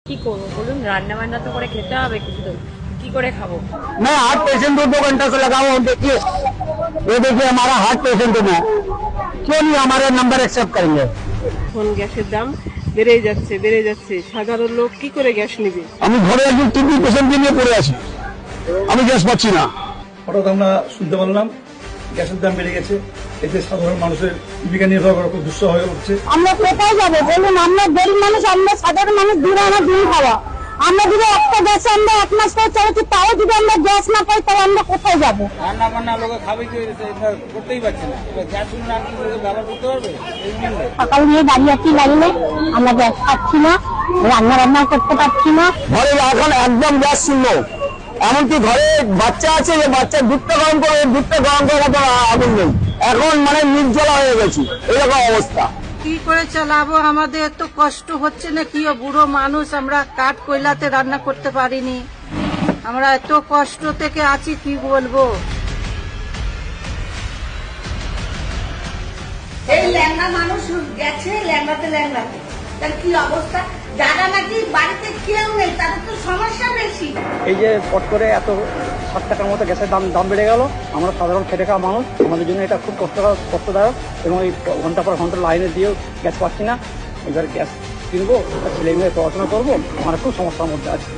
কি করবো বলুন, রান্না বান্না তো করে খেতে হবে, কিন্তু কি করে खाबो। मैं हार्ट पेशेंट हूँ, 2 घंटा से लगा हुआ हूँ। देखिए ये देखिए हमारा हार्ट पेशेंट है, क्यों नहीं हमारे नंबर एक्सेप्ट करेंगे। এখন গ্যাসের দাম বেড়ে যাচ্ছে সাধারণ লোক কি করে গ্যাস নেবে। আমি ঘরে একজন টিবি পেশেন্টকে নিয়ে পড়ে আছি, আমি গ্যাস পাচ্ছি না। হঠাৎ আমরা শুনতে পারলাম গ্যাসের দাম বেড়ে গেছে, এতে সাধারণ মানুষের জীবিকা নির্বাহ করা খুব দুঃসহ হয়ে উঠছে। আমরা কোথায় যাবো বলুন? আমরা গরিব মানুষ, আমরা সাধারণ মানুষ, দূরে আমার দিন খাওয়া। আমরা যদি একটা গ্যাসে আমরা 1 মাস পর চালাচ্ছি, তাও যদি আমরা গ্যাস না পাই, তাহলে আমরা কোথায় যাবো? রান্না বান্না লোকে খাবে কি, করতেই পারছে না। গ্যাস সিলিন্ডার কি করে ব্যবহার করতে পারবে? সকাল দিয়ে দাঁড়িয়ে আছি লাইনে, আমরা গ্যাস পাচ্ছি না, রান্না বান্না করতে পারছি না। ঘরে এখন একদম গ্যাস শূন্য, এমনকি ঘরে বাচ্চা আছে, যে বাচ্চা দুধটা গরম করে তো আগুন নেই। এখন মানে নির্জলা হয়ে গেছি, এরকম অবস্থা। কি করে চালাবো? আমাদের এত কষ্ট হচ্ছে না কি, বুড়ো মানুষ, আমরা কাঠ কয়লাতে রান্না করতে পারিনি, আমরা এত কষ্ট থেকে আছি কি বলবো। এই ল্যাংড়া মানুষ গেছে ল্যাংড়াতে, তার কি অবস্থা? যারা নাকি বাড়িতে কেউ নেই তাদের তো সমস্যা বেশি। এই যে পট করে এত 60 টাকার মতো গ্যাসের দাম বেড়ে গেল, আমরা সাধারণ খেটে খাওয়া মানুষ, আমাদের জন্য এটা খুব কষ্টদায়ক। এবং এই ঘন্টা পর ঘন্টা লাইনে দিয়েও গ্যাস পাচ্ছি না। এবার গ্যাস কিনবো, ছেলে মেয়ে পড়াশোনা করবো, আমার খুব সমস্যার মধ্যে আছে।